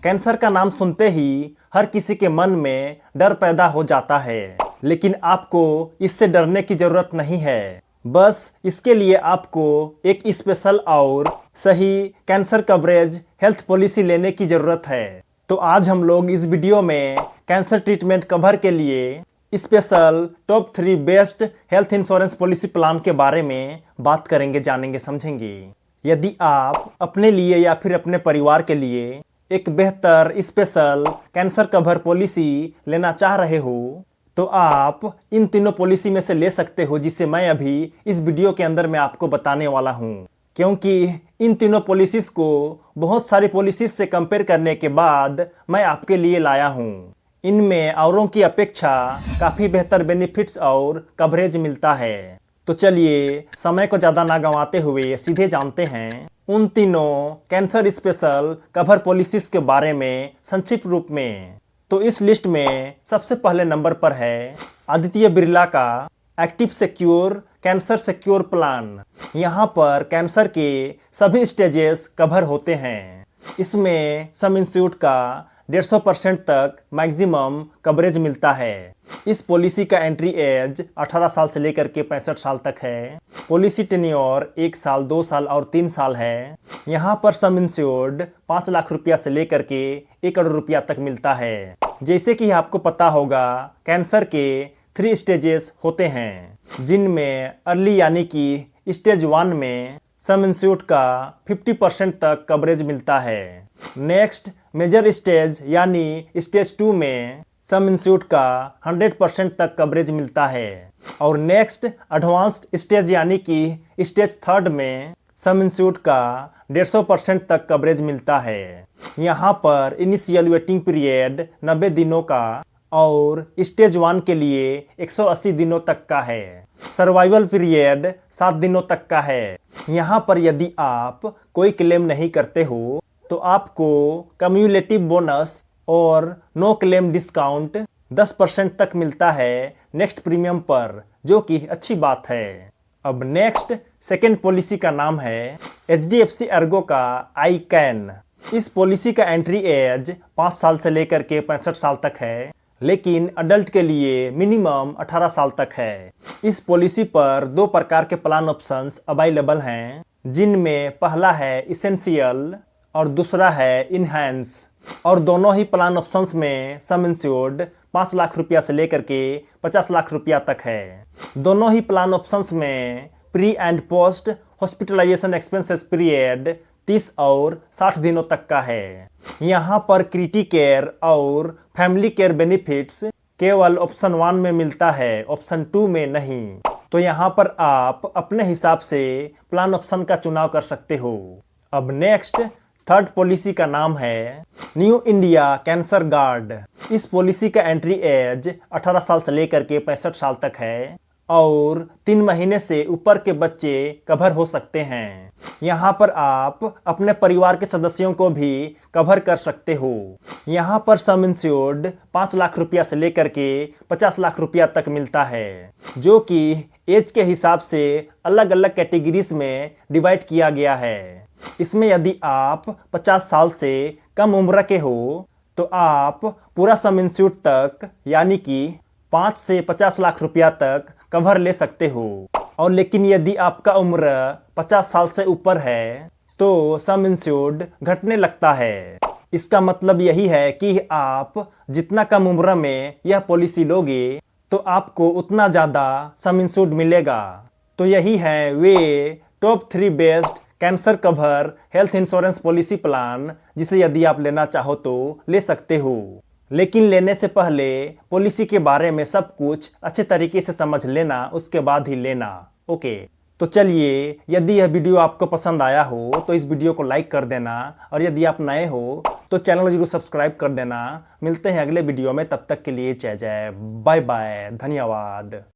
Cancer का नाम सुनते ही हर किसी के मन में डर पैदा हो जाता है, लेकिन आपको इससे डरने की जरूरत नहीं है। बस इसके लिए आपको एक स्पेशल और सही कैंसर कवरेज हेल्थ पॉलिसी लेने की जरूरत है। तो आज हम लोग इस वीडियो में कैंसर ट्रीटमेंट कवर के लिए special top 3 best health insurance policy plan के बारे में बात करेंगे, जानेंगे, समझेंगे। यदि आप अपने लिए या फिर अपने परिवार के लिए एक बेहतर स्पेशल कैंसर कवर पॉलिसी लेना चाह रहे हो तो आप इन तीनों पॉलिसी में से ले सकते हो, जिसे मैं अभी इस वीडियो के अंदर मैं आपको बताने वाला हूं। क्योंकि इन तीनों पॉलिसीज को बहुत सारी पॉलिसीज से कंपेयर करने के बाद मैं आपके लिए लाया हूं। इनमें औरों की अपेक्षा काफी बेहतर बेनिफिट्स और कवरेज मिलता है। तो चलिए समय को ज्यादा ना गंवाते हुए सीधे जानते हैं उन तीनों कैंसर स्पेशल कवर पॉलिसीज के बारे में संक्षिप्त रूप में। तो इस लिस्ट में सबसे पहले नंबर पर है आदित्य बिरला का active secure cancer secure plan. यहाँ पर कैंसर के सभी स्टेजेस कवर होते हैं। इसमें सम इंस्टीट्यूट का 150% तक मैक्सिमम कवरेज मिलता है। इस पॉलिसी का एंट्री एज 18 साल से लेकर के 65 साल तक है। पॉलिसी टेन्योर 1 साल, 2 साल और 3 साल है। यहाँ पर सम इंश्योर्ड 5 लाख रुपया से लेकर के 1 करोड़ रुपया तक मिलता है। जैसे कि आपको पता होगा, कैंसर के 3 स्टेजेस होते हैं, जिनमें अर्ली यानी कि स्टेज 1 में सम इंस्टीट्यूट का 50% तक कवरेज मिलता है। नेक्स्ट मेजर स्टेज यानी स्टेज 2 में सम इंस्टीट्यूट का 100% तक कवरेज मिलता है। और नेक्स्ट एडवांस्ड स्टेज यानी कि स्टेज 3 में सम इंस्टीट्यूट का 150% तक कवरेज मिलता है। यहाँ पर इनिशियल वेटिंग पीरियड 90 दिनों का और स्टेज 1 के लिए 180 दिनों तक का है। सर्वाइवल पीरियड 7 दिनों तक का है। यहाँ पर यदि आप कोई क्लेम नहीं करते हो तो आपको कम्युलेटिव बोनस और नो क्लेम डिस्काउंट 10% तक मिलता है नेक्स्ट प्रीमियम पर, जो कि अच्छी बात है। अब नेक्स्ट सेकेंड पॉलिसी का नाम है HDFC ERGO का आई कैन। इस पॉलिसी का एंट्री एज 5 साल से लेकर के 65 साल तक है, लेकिन अडल्ट के लिए मिनिमम 18 साल तक है। इस पॉलिसी पर 2 प्रकार के प्लान ऑप्शंस अवेलेबल हैं, जिनमें पहला है इसेंशियल और दूसरा है इनहैंस। और दोनों ही प्लान ऑप्शंस में सम इंश्योर्ड 5 लाख रुपया से लेकर के 50 लाख रुपया तक है। दोनों ही प्लान ऑप्शंस में pre and post hospitalisation expenses period 30 और 60 दिनों तक का है। यहाँ पर क्रिटिकेयर और फैमिली केयर बेनिफिट्स केवल ऑप्शन 1 में मिलता है, ऑप्शन 2 में नहीं। तो यहाँ पर आप अपने हिसाब से प्लान ऑप्शन का चुनाव कर सकते हो। अब नेक्स्ट थर्ड पॉलिसी का नाम है न्यू इंडिया कैंसर गार्ड। इस पॉलिसी का एंट्री एज 18 साल से लेकर के 65 साल तक है और 3 महीने से ऊपर के बच्चे कवर हो सकते हैं। यहाँ पर आप अपने परिवार के सदस्यों को भी कवर कर सकते हो। यहाँ पर सम इंश्योर्ड 5 लाख रुपया से लेकर के 50 लाख रुपया तक मिलता है, जो कि एज के हिसाब से अलग अलग कैटेगरीज में डिवाइड किया गया है। इसमें यदि आप 50 साल से कम उम्र के हो तो आप पूरा सम इंश्योर्ड तक यानी कि 5 से 50 लाख रुपया तक कवर ले सकते हो। और लेकिन यदि आपका उम्र 50 साल से ऊपर है तो सम इंश्योर्ड घटने लगता है। इसका मतलब यही है कि आप जितना कम उम्र में यह पॉलिसी लोगे तो आपको उतना ज़्यादा सम इंश्योर्ड मिलेगा। तो यही है वे top 3 best cancer cover health insurance policy plan, जिसे यदि आप लेना चाहो तो ले सकते हो। लेकिन लेने से पहले पॉलिसी के बारे में सब कुछ अच्छे तरीके से समझ लेना, उसके बाद ही लेना। ओके, तो चलिए, यदि यह वीडियो आपको पसंद आया हो तो इस वीडियो को लाइक कर देना, और यदि आप नए हो तो चैनल को जरूर सब्सक्राइब कर देना। मिलते हैं अगले वीडियो में, तब तक के लिए जय जय, बाय बाय, धन्यवाद।